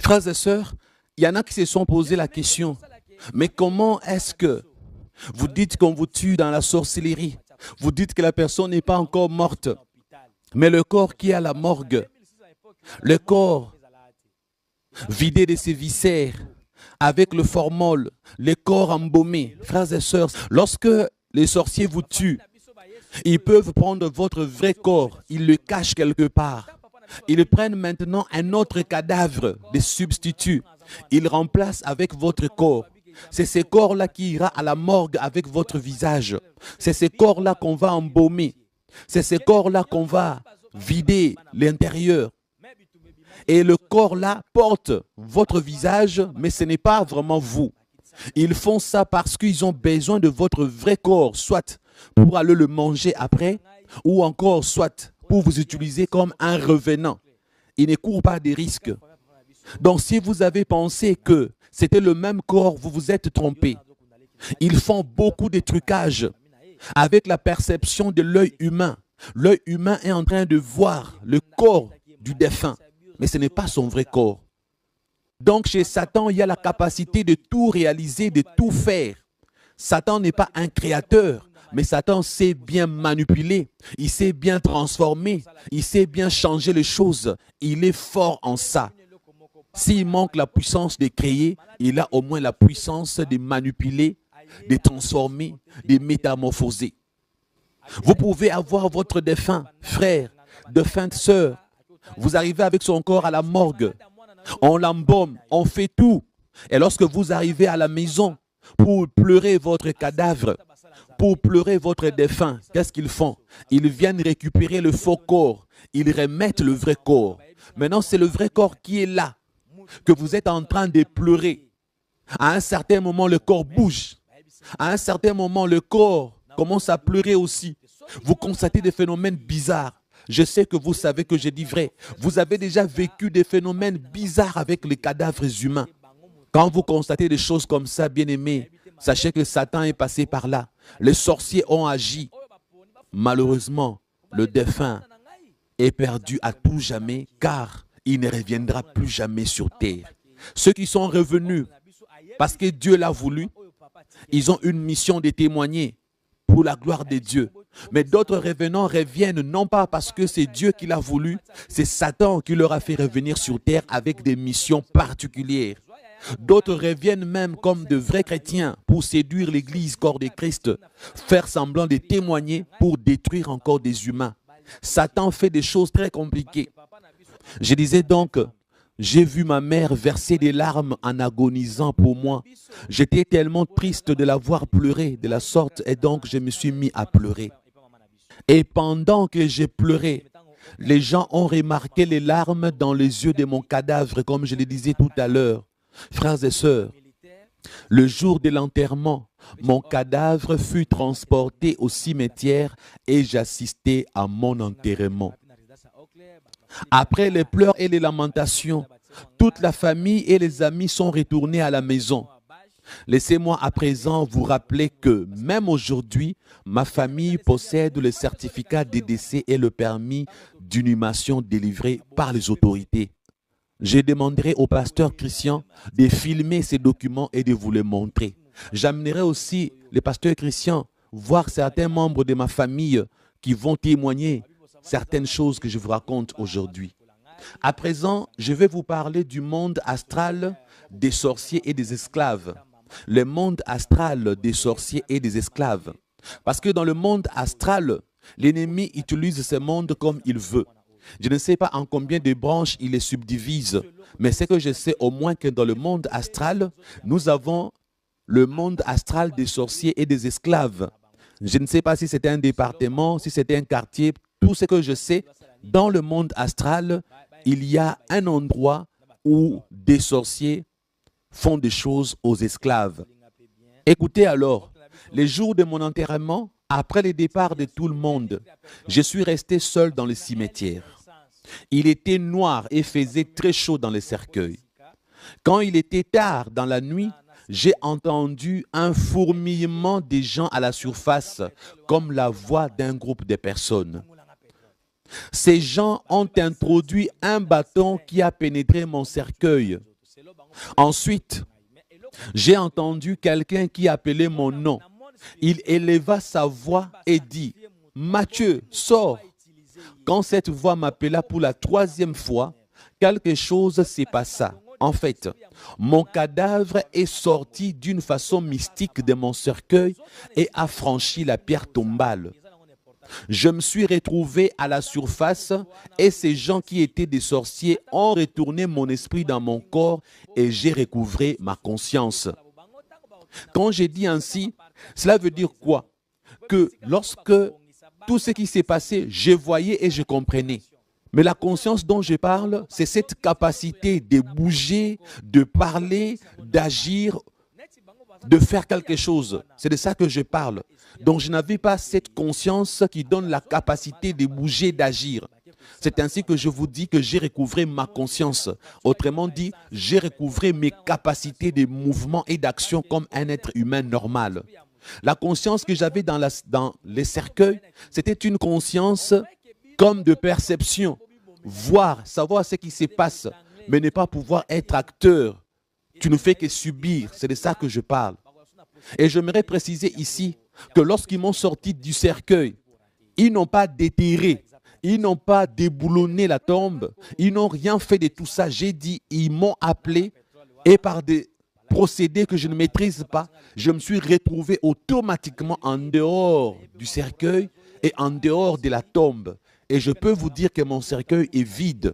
Frères et sœurs, il y en a qui se sont posé la question, mais comment est-ce que vous dites qu'on vous tue dans la sorcellerie? Vous dites que la personne n'est pas encore morte, mais le corps qui est à la morgue, le corps vidé de ses viscères, avec le formol, le corps embaumé. Frères et sœurs, lorsque les sorciers vous tuent, ils peuvent prendre votre vrai corps, ils le cachent quelque part. Ils prennent maintenant un autre cadavre, des substituts. Ils remplacent avec votre corps. C'est ce corps-là qui ira à la morgue avec votre visage. C'est ce corps-là qu'on va embaumer. C'est ce corps-là qu'on va vider l'intérieur. Et le corps-là porte votre visage, mais ce n'est pas vraiment vous. Ils font ça parce qu'ils ont besoin de votre vrai corps, soit pour aller le manger après, ou encore soit pour vous utiliser comme un revenant. Ils ne courent pas des risques. Donc si vous avez pensé que c'était le même corps, vous vous êtes trompé. Ils font beaucoup de trucages avec la perception de l'œil humain. L'œil humain est en train de voir le corps du défunt, mais ce n'est pas son vrai corps. Donc chez Satan, il y a la capacité de tout réaliser, de tout faire. Satan n'est pas un créateur, mais Satan sait bien manipuler, il sait bien transformer, il sait bien changer les choses. Il est fort en ça. S'il manque la puissance de créer, il a au moins la puissance de manipuler, de transformer, de métamorphoser. Vous pouvez avoir votre défunt frère, défunte sœur. Vous arrivez avec son corps à la morgue. On l'embaume, on fait tout. Et lorsque vous arrivez à la maison pour pleurer votre cadavre, pour pleurer votre défunt, qu'est-ce qu'ils font? Ils viennent récupérer le faux corps. Ils remettent le vrai corps. Maintenant, c'est le vrai corps qui est là, que vous êtes en train de pleurer. À un certain moment, le corps bouge. À un certain moment, le corps commence à pleurer aussi. Vous constatez des phénomènes bizarres. Je sais que vous savez que je dis vrai. Vous avez déjà vécu des phénomènes bizarres avec les cadavres humains. Quand vous constatez des choses comme ça, bien-aimés, sachez que Satan est passé par là. Les sorciers ont agi. Malheureusement, le défunt est perdu à tout jamais, car il ne reviendra plus jamais sur terre. Ceux qui sont revenus, parce que Dieu l'a voulu, ils ont une mission de témoigner pour la gloire de Dieu. Mais d'autres revenants reviennent non pas parce que c'est Dieu qui l'a voulu, c'est Satan qui leur a fait revenir sur terre avec des missions particulières. D'autres reviennent même comme de vrais chrétiens pour séduire l'Église, corps de Christ, faire semblant de témoigner pour détruire encore des humains. Satan fait des choses très compliquées. Je disais donc, j'ai vu ma mère verser des larmes en agonisant pour moi. J'étais tellement triste de la voir pleurer de la sorte et donc je me suis mis à pleurer. Et pendant que j'ai pleuré, les gens ont remarqué les larmes dans les yeux de mon cadavre, comme je le disais tout à l'heure. Frères et sœurs, le jour de l'enterrement, mon cadavre fut transporté au cimetière et j'assistais à mon enterrement. Après les pleurs et les lamentations, toute la famille et les amis sont retournés à la maison. Laissez-moi à présent vous rappeler que même aujourd'hui, ma famille possède le certificat de décès et le permis d'inhumation délivré par les autorités. Je demanderai au pasteur Christian de filmer ces documents et de vous les montrer. J'amènerai aussi le pasteur Christian voir certains membres de ma famille qui vont témoigner certaines choses que je vous raconte aujourd'hui. À présent, je vais vous parler du monde astral des sorciers et des esclaves. Le monde astral des sorciers et des esclaves. Parce que dans le monde astral, l'ennemi utilise ce monde comme il veut. Je ne sais pas en combien de branches il les subdivise, mais c'est que je sais au moins que dans le monde astral, nous avons le monde astral des sorciers et des esclaves. Je ne sais pas si c'était un département, si c'était un quartier. Tout ce que je sais, dans le monde astral, il y a un endroit où des sorciers font des choses aux esclaves. Écoutez alors, les jours de mon enterrement, après le départ de tout le monde, je suis resté seul dans le cimetière. Il était noir et faisait très chaud dans les cercueils. Quand il était tard dans la nuit, j'ai entendu un fourmillement des gens à la surface, comme la voix d'un groupe de personnes. Ces gens ont introduit un bâton qui a pénétré mon cercueil Ensuite, j'ai entendu quelqu'un qui appelait mon nom. Il éleva sa voix et dit, « Matthieu, sors !» Quand cette voix m'appela pour la troisième fois, quelque chose s'est passé. En fait, mon cadavre est sorti d'une façon mystique de mon cercueil et a franchi la pierre tombale. Je me suis retrouvé à la surface et ces gens qui étaient des sorciers ont retourné mon esprit dans mon corps et j'ai recouvré ma conscience. Quand j'ai dit ainsi, cela veut dire quoi? Que lorsque tout ce qui s'est passé, je voyais et je comprenais. Mais la conscience dont je parle, c'est cette capacité de bouger, de parler, d'agir, de faire quelque chose. C'est de ça que je parle. Donc je n'avais pas cette conscience qui donne la capacité de bouger, d'agir. C'est ainsi que je vous dis que j'ai recouvré ma conscience. Autrement dit, j'ai recouvré mes capacités de mouvement et d'action comme un être humain normal. La conscience que j'avais dans les cercueils, c'était une conscience comme de perception. Voir, savoir ce qui se passe, mais ne pas pouvoir être acteur. Tu ne fais que subir, c'est de ça que je parle. Et j'aimerais préciser ici que lorsqu'ils m'ont sorti du cercueil, ils n'ont pas déterré, ils n'ont pas déboulonné la tombe, ils n'ont rien fait de tout ça. J'ai dit, ils m'ont appelé et par des procédés que je ne maîtrise pas, je me suis retrouvé automatiquement en dehors du cercueil et en dehors de la tombe. Et je peux vous dire que mon cercueil est vide.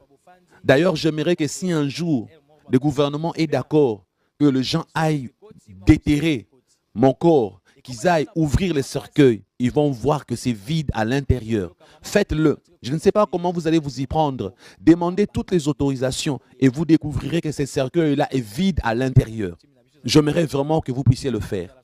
D'ailleurs, j'aimerais que si un jour, le gouvernement est d'accord que les gens aillent déterrer mon corps, qu'ils aillent ouvrir les cercueils, ils vont voir que c'est vide à l'intérieur. Faites-le. Je ne sais pas comment vous allez vous y prendre. Demandez toutes les autorisations et vous découvrirez que ce cercueil-là est vide à l'intérieur. J'aimerais vraiment que vous puissiez le faire.